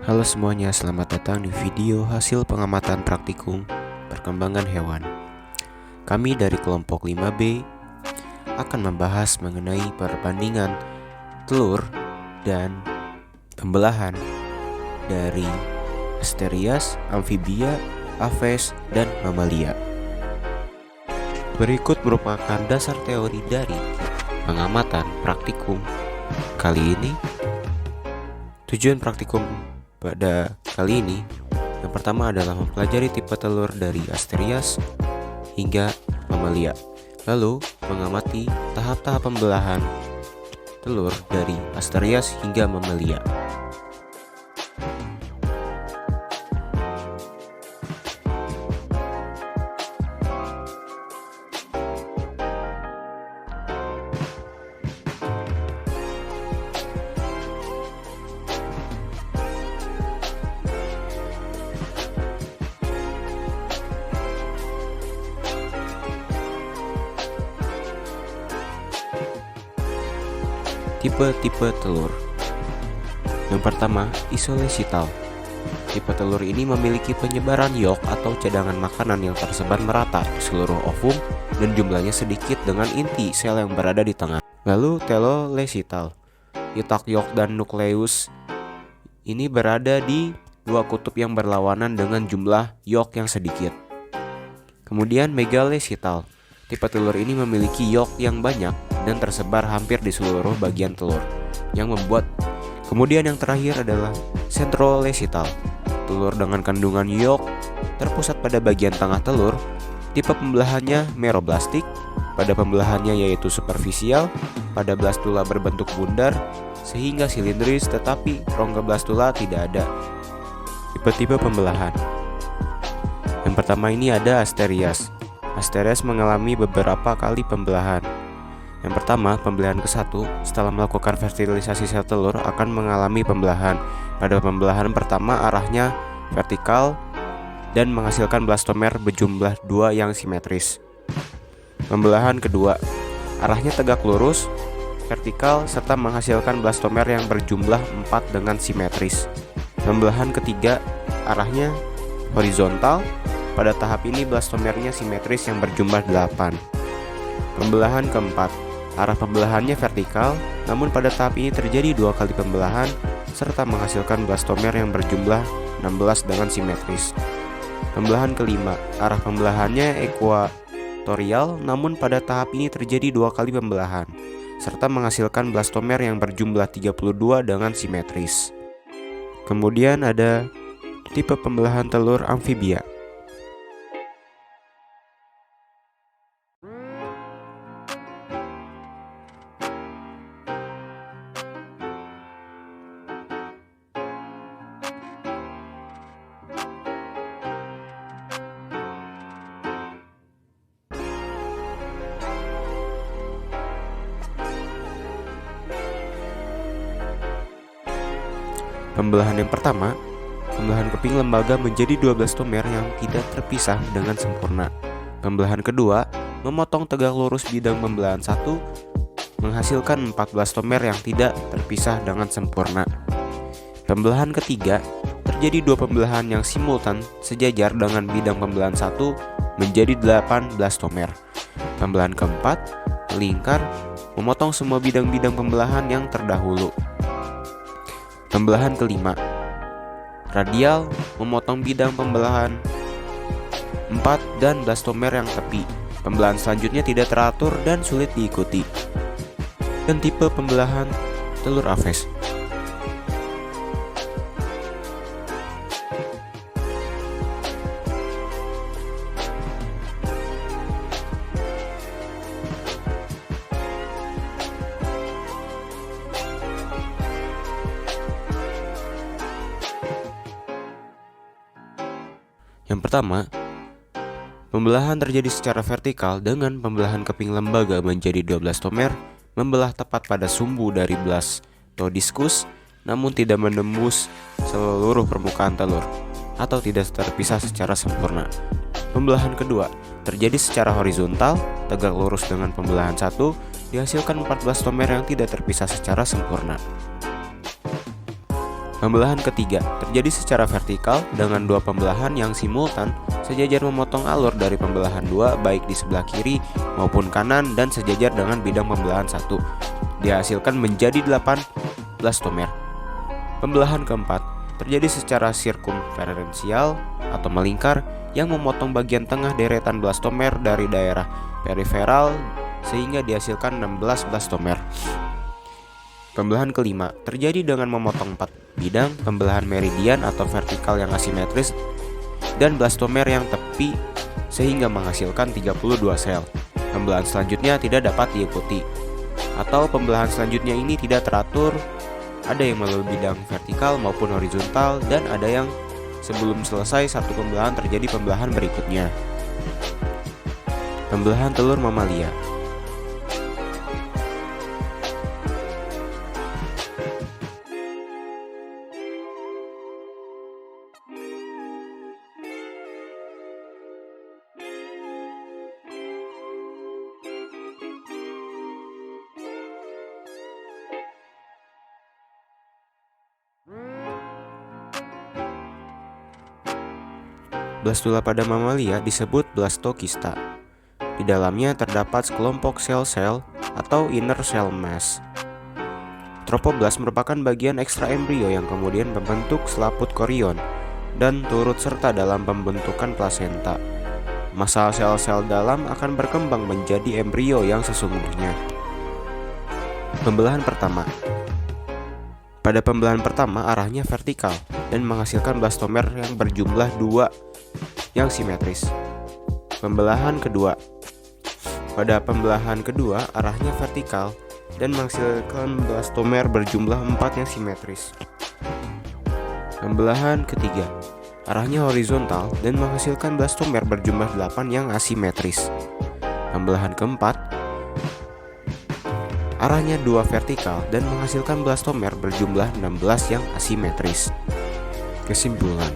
Halo semuanya, selamat datang di video hasil pengamatan praktikum perkembangan hewan. Kami dari kelompok 5B akan membahas mengenai perbandingan telur dan pembelahan dari Asterias, Amphibia, Aves, dan Mamalia. Berikut merupakan dasar teori dari pengamatan praktikum kali ini. Tujuan praktikum pada kali ini yang pertama adalah mempelajari tipe telur dari Asterias hingga Mamalia, lalu mengamati tahap-tahap pembelahan telur dari Asterias hingga Mamalia. Tipe-tipe telur. Yang pertama, isolesital. Tipe telur ini memiliki penyebaran yolk atau cadangan makanan yang tersebar merata di seluruh ovum dan jumlahnya sedikit dengan inti sel yang berada di tengah. Lalu telolesital. Letak yolk dan nukleus ini berada di dua kutub yang berlawanan dengan jumlah yolk yang sedikit. Kemudian megalesital. Tipe telur ini memiliki yolk yang banyak dan tersebar hampir di seluruh bagian telur yang membuat. Kemudian yang terakhir adalah centrolesital. Telur dengan kandungan yolk terpusat pada bagian tengah telur. Tipe pembelahannya meroblastik. Pada pembelahannya yaitu superficial. Pada blastula berbentuk bundar sehingga silindris, tetapi rongga blastula tidak ada. Tipe-tipe pembelahan. Yang pertama ini ada Asterias. Asterias mengalami beberapa kali pembelahan. Yang pertama, pembelahan ke-1, setelah melakukan fertilisasi sel telur akan mengalami pembelahan. Pada pembelahan pertama arahnya vertikal dan menghasilkan blastomer berjumlah 2 yang simetris. Pembelahan kedua, arahnya tegak lurus, vertikal, serta menghasilkan blastomer yang berjumlah 4 dengan simetris. Pembelahan ketiga, arahnya horizontal. Pada tahap ini blastomernya simetris yang berjumlah 8. Pembelahan keempat, arah pembelahannya vertikal, namun pada tahap ini terjadi 2 kali pembelahan serta menghasilkan blastomer yang berjumlah 16 dengan simetris. Pembelahan kelima, arah pembelahannya ekuatorial, namun pada tahap ini terjadi 2 kali pembelahan serta menghasilkan blastomer yang berjumlah 32 dengan simetris. Kemudian ada tipe pembelahan telur amfibia. Pembelahan yang pertama, pembelahan keping lembaga menjadi 2 blastomer yang tidak terpisah dengan sempurna. Pembelahan kedua, memotong tegak lurus bidang pembelahan 1, menghasilkan 4 blastomer yang tidak terpisah dengan sempurna. Pembelahan ketiga, terjadi 2 pembelahan yang simultan sejajar dengan bidang pembelahan 1 menjadi 8 blastomer. Pembelahan keempat, melingkar, memotong semua bidang-bidang pembelahan yang terdahulu. Pembelahan kelima, radial, memotong bidang pembelahan 4 dan blastomer yang tepi. Pembelahan selanjutnya tidak teratur dan sulit diikuti. Dan tipe pembelahan telur Aves. Yang pertama, pembelahan terjadi secara vertikal dengan pembelahan keping lembaga menjadi 2 blastomer, membelah tepat pada sumbu dari blastodiscus, namun tidak menembus seluruh permukaan telur, atau tidak terpisah secara sempurna. Pembelahan kedua, terjadi secara horizontal, tegak lurus dengan pembelahan 1, dihasilkan 4 blastomer yang tidak terpisah secara sempurna. Pembelahan ketiga terjadi secara vertikal dengan dua pembelahan yang simultan sejajar memotong alur dari pembelahan dua baik di sebelah kiri maupun kanan dan sejajar dengan bidang pembelahan satu. Dihasilkan menjadi 8 blastomer. Pembelahan keempat terjadi secara sirkumferensial atau melingkar yang memotong bagian tengah deretan blastomer dari daerah periferal sehingga dihasilkan 16 blastomer. Pembelahan kelima terjadi dengan memotong 4 bidang pembelahan meridian atau vertikal yang asimetris dan blastomer yang tepi sehingga menghasilkan 32 sel. Pembelahan selanjutnya tidak dapat diikuti, atau pembelahan selanjutnya ini tidak teratur, ada yang melalui bidang vertikal maupun horizontal, dan ada yang sebelum selesai satu pembelahan terjadi pembelahan berikutnya. Pembelahan telur mamalia. Blastula pada mamalia disebut blastokista. Di dalamnya terdapat sekelompok sel-sel atau inner cell mass. Tropoblast merupakan bagian ekstra embrio yang kemudian membentuk selaput korion dan turut serta dalam pembentukan plasenta. Massa sel-sel dalam akan berkembang menjadi embrio yang sesungguhnya. Pembelahan pertama. Pada pembelahan pertama arahnya vertikal dan menghasilkan blastomer yang berjumlah 2 yang simetris. Pembelahan kedua. Pada pembelahan kedua arahnya vertikal dan menghasilkan blastomer berjumlah 4 yang simetris. Pembelahan ketiga. Arahnya horizontal dan menghasilkan blastomer berjumlah 8 yang asimetris. Pembelahan keempat. Arahnya 2 vertikal dan menghasilkan blastomer berjumlah 16 yang asimetris. Kesimpulan.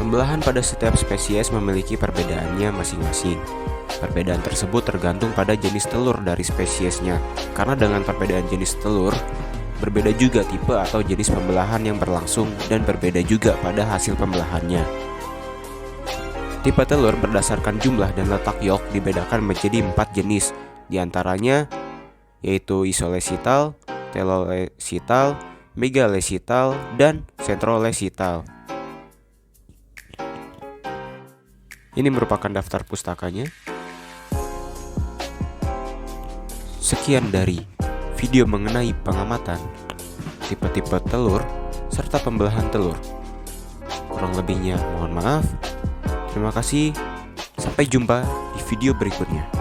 Pembelahan pada setiap spesies memiliki perbedaannya masing-masing. Perbedaan tersebut tergantung pada jenis telur dari spesiesnya. Karena dengan perbedaan jenis telur, berbeda juga tipe atau jenis pembelahan yang berlangsung dan berbeda juga pada hasil pembelahannya. Tipe telur berdasarkan jumlah dan letak yolk dibedakan menjadi 4 jenis, diantaranya yaitu isolesital, telolesital, megalesital, dan sentrolesital. Ini merupakan daftar pustakanya. Sekian dari video mengenai pengamatan tipe-tipe telur serta pembelahan telur. Kurang lebihnya mohon maaf. Terima kasih. Sampai jumpa di video berikutnya.